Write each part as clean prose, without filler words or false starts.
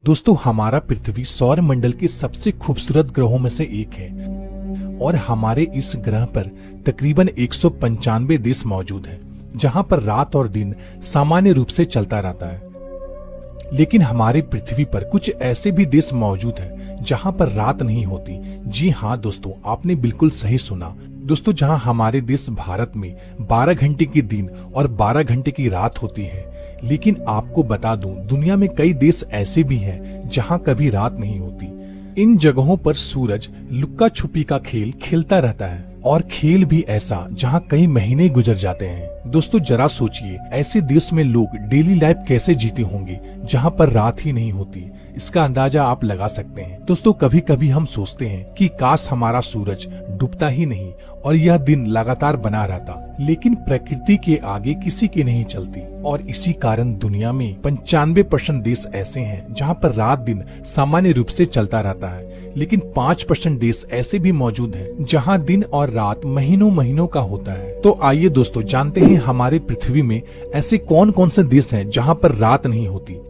दोस्तों, हमारा पृथ्वी सौर मंडल के सबसे खूबसूरत ग्रहों में से एक है और हमारे इस ग्रह पर तकरीबन 195 देश मौजूद हैं, जहां पर रात और दिन सामान्य रूप से चलता रहता है। लेकिन हमारे पृथ्वी पर कुछ ऐसे भी देश मौजूद हैं जहां पर रात नहीं होती। जी हाँ दोस्तों, आपने बिल्कुल सही सुना। दोस्तों, जहां हमारे देश भारत में 12 घंटे की दिन और 12 घंटे की रात होती है, लेकिन आपको बता दूं, दुनिया में कई देश ऐसे भी हैं जहां कभी रात नहीं होती। इन जगहों पर सूरज लुक्का छुपी का खेल खेलता रहता है और खेल भी ऐसा जहां कई महीने गुजर जाते हैं। दोस्तों, जरा सोचिए, ऐसे देश में लोग डेली लाइफ कैसे जीते होंगे जहां पर रात ही नहीं होती। इसका अंदाजा आप लगा सकते हैं। दोस्तों, कभी कभी हम सोचते हैं कि काश हमारा सूरज डूबता ही नहीं और यह दिन लगातार बना रहता, लेकिन प्रकृति के आगे किसी की नहीं चलती और इसी कारण दुनिया में 95% देश ऐसे हैं जहां पर रात दिन सामान्य रूप से चलता रहता है, लेकिन 5% देश ऐसे भी मौजूद हैं जहां दिन और रात महीनों महीनों का होता है। तो आइए दोस्तों, जानते हैं हमारे पृथ्वी में ऐसे कौन कौन से देश हैं जहां पर रात नहीं होती।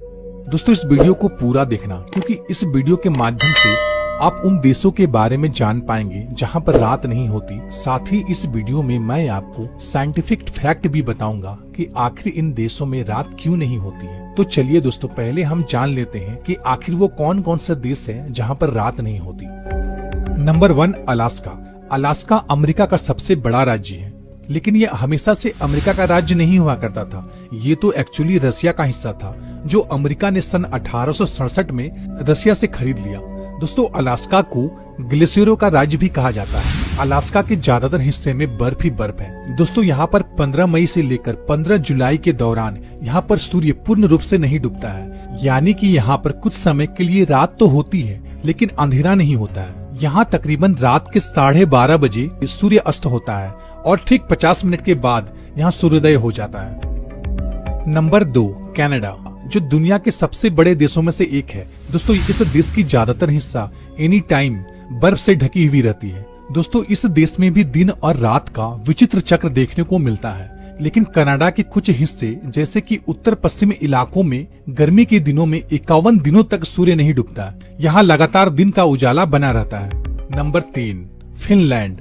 दोस्तों, इस वीडियो को पूरा देखना, क्योंकि इस वीडियो के माध्यम से आप उन देशों के बारे में जान पाएंगे जहां पर रात नहीं होती। साथ ही इस वीडियो में मैं आपको साइंटिफिक फैक्ट भी बताऊंगा कि आखिर इन देशों में रात क्यों नहीं होती है। तो चलिए दोस्तों, पहले हम जान लेते हैं कि आखिर वो कौन कौन से देश है जहां पर रात नहीं होती। Number 1, Alaska. अलास्का अमेरिका का सबसे बड़ा राज्य है, लेकिन ये हमेशा से अमेरिका का राज्य नहीं हुआ करता था। ये तो एक्चुअली रसिया का हिस्सा था, जो अमेरिका ने सन 1867 में रसिया से खरीद लिया। दोस्तों, अलास्का को ग्लेशियरों का राज्य भी कहा जाता है। अलास्का के ज्यादातर हिस्से में बर्फ ही बर्फ है। दोस्तों, यहाँ पर 15 मई से लेकर 15 जुलाई के दौरान यहाँ पर सूर्य पूर्ण रूप से नहीं डूबता है, यानी कि यहाँ पर कुछ समय के लिए रात तो होती है, लेकिन अंधेरा नहीं होता है। यहाँ तकरीबन रात के 12:30 बजे सूर्य अस्त होता है और ठीक 50 मिनट के बाद यहाँ सूर्योदय हो जाता है। नंबर 2, कनाडा, जो दुनिया के सबसे बड़े देशों में से एक है। दोस्तों, इस देश की ज्यादातर हिस्सा एनी टाइम बर्फ से ढकी हुई रहती है। दोस्तों, इस देश में भी दिन और रात का विचित्र चक्र देखने को मिलता है, लेकिन कनाडा के कुछ हिस्से जैसे कि उत्तर पश्चिमी इलाकों में गर्मी के दिनों में 51 दिनों तक सूर्य नहीं डूबता। यहाँ लगातार दिन का उजाला बना रहता है। Number 3, Finland.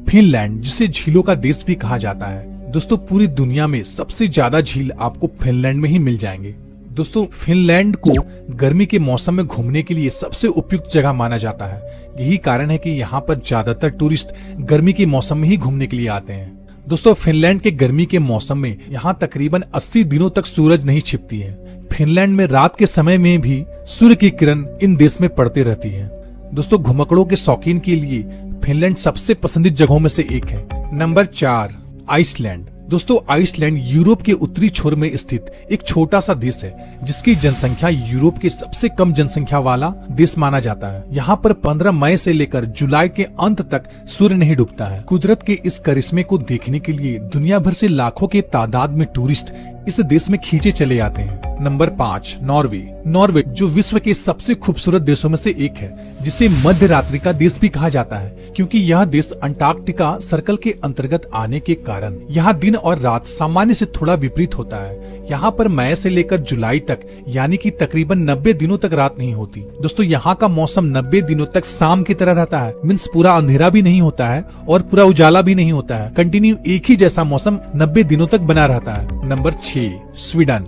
फिनलैंड, जिसे झीलों का देश भी कहा जाता है। दोस्तों, पूरी दुनिया में सबसे ज्यादा झील आपको फिनलैंड में ही मिल जाएंगे। दोस्तों, फिनलैंड को गर्मी के मौसम में घूमने के लिए सबसे उपयुक्त जगह माना जाता है। यही कारण है कि यहाँ पर ज्यादातर टूरिस्ट गर्मी के मौसम में ही घूमने के लिए आते हैं। दोस्तों, फिनलैंड के गर्मी के मौसम में यहाँ तकरीबन 80 दिनों तक सूरज नहीं छिपती है। फिनलैंड में रात के समय में भी सूर्य की किरण इन देश में पड़ती रहती है। दोस्तों, घुमक्कड़ों के शौकीन के लिए फिनलैंड सबसे पसंदीदा जगहों में से एक है। Number 4, Iceland. दोस्तों, आइसलैंड यूरोप के उत्तरी छोर में स्थित एक छोटा सा देश है, जिसकी जनसंख्या यूरोप के सबसे कम जनसंख्या वाला देश माना जाता है। यहाँ पर 15 मई से लेकर जुलाई के अंत तक सूर्य नहीं डूबता है। कुदरत के इस करिश्मे को देखने के लिए दुनिया भर से लाखों के तादाद में टूरिस्ट इस देश में खींचे चले जाते हैं। Number 5, Norway. नॉर्वे, जो विश्व के सबसे खूबसूरत देशों में से एक है, जिसे मध्य रात्रि का देश भी कहा जाता है, क्योंकि यह देश अंटार्कटिका सर्कल के अंतर्गत आने के कारण यहाँ दिन और रात सामान्य से थोड़ा विपरीत होता है। यहाँ पर मई से लेकर जुलाई तक, यानी कि तकरीबन 90 दिनों तक रात नहीं होती। दोस्तों, यहाँ का मौसम 90 दिनों तक शाम की तरह रहता है। मीन्स पूरा अंधेरा भी नहीं होता है और पूरा उजाला भी नहीं होता है। कंटिन्यू एक ही जैसा मौसम 90 दिनों तक बना रहता है। Number 6, Sweden.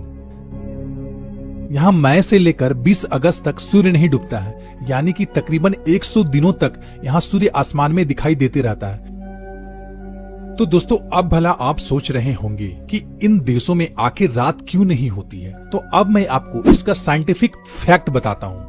यहाँ मई से लेकर 20 अगस्त तक सूर्य नहीं डूबता है, यानी कि तकरीबन 100 दिनों तक यहाँ सूर्य आसमान में दिखाई देते रहता है। तो दोस्तों, अब भला आप सोच रहे होंगे कि इन देशों में आखिर रात क्यों नहीं होती है। तो अब मैं आपको इसका साइंटिफिक फैक्ट बताता हूँ।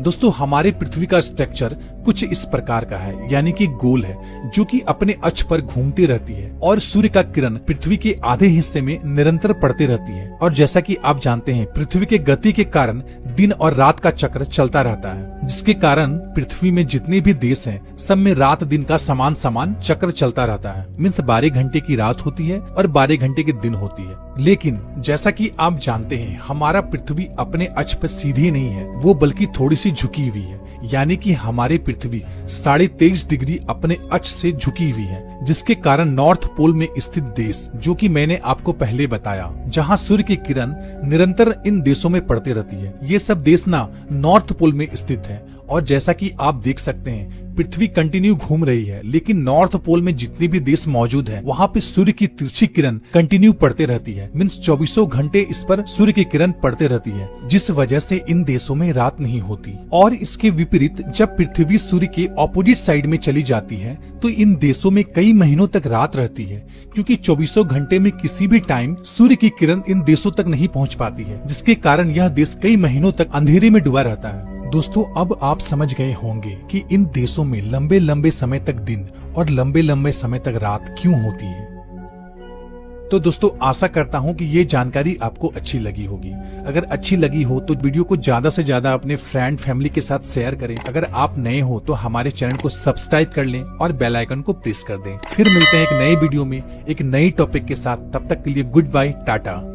दोस्तों, हमारे पृथ्वी का स्ट्रक्चर कुछ इस प्रकार का है, यानी कि गोल है, जो कि अपने अक्ष पर घूमती रहती है और सूर्य का किरण पृथ्वी के आधे हिस्से में निरंतर पड़ती रहती है। और जैसा कि आप जानते हैं, पृथ्वी के गति के कारण दिन और रात का चक्र चलता रहता है, जिसके कारण पृथ्वी में जितने भी देश हैं, सब में रात दिन का समान समान चक्र चलता रहता है। मीन्स 12 घंटे की रात होती है और 12 घंटे की दिन होती है। लेकिन जैसा कि आप जानते हैं, हमारा पृथ्वी अपने अक्ष पर सीधी नहीं है, वो बल्कि थोड़ी सी झुकी हुई है। यानी कि हमारी पृथ्वी 23.5 डिग्री अपने अक्ष से झुकी हुई है, जिसके कारण नॉर्थ पोल में स्थित देश, जो कि मैंने आपको पहले बताया, जहां सूर्य की किरण निरंतर इन देशों में पड़ती रहती है, ये सब देश ना नॉर्थ पोल में स्थित है। और जैसा कि आप देख सकते हैं पृथ्वी कंटिन्यू घूम रही है, लेकिन नॉर्थ पोल में जितने भी देश मौजूद है वहाँ पे सूर्य की तिरछी किरण कंटिन्यू पड़ते रहती है। मीन्स 24 घंटे इस पर सूर्य की किरण पड़ते रहती है, जिस वजह से इन देशों में रात नहीं होती। और इसके विपरीत जब पृथ्वी सूर्य के ऑपोजिट साइड में चली जाती है तो इन देशों में कई महीनों तक रात रहती है, क्योंकि 24 घंटे में किसी भी टाइम सूर्य की किरण इन देशों तक नहीं पहुँच पाती है, जिसके कारण यह देश कई महीनों तक अंधेरे में डूबा रहता है। दोस्तों, अब आप समझ गए होंगे कि इन देशों में लंबे लंबे समय तक दिन और लंबे लंबे समय तक रात क्यों होती है। तो दोस्तों, आशा करता हूं कि ये जानकारी आपको अच्छी लगी होगी। अगर अच्छी लगी हो तो वीडियो को ज्यादा से ज्यादा अपने फ्रेंड फैमिली के साथ शेयर करें। अगर आप नए हो तो हमारे चैनल को सब्सक्राइब कर लें और बेल आइकन को प्रेस कर दें। फिर मिलते हैं एक नए वीडियो में एक नई टॉपिक के साथ। तब तक के लिए गुड बाय, टाटा।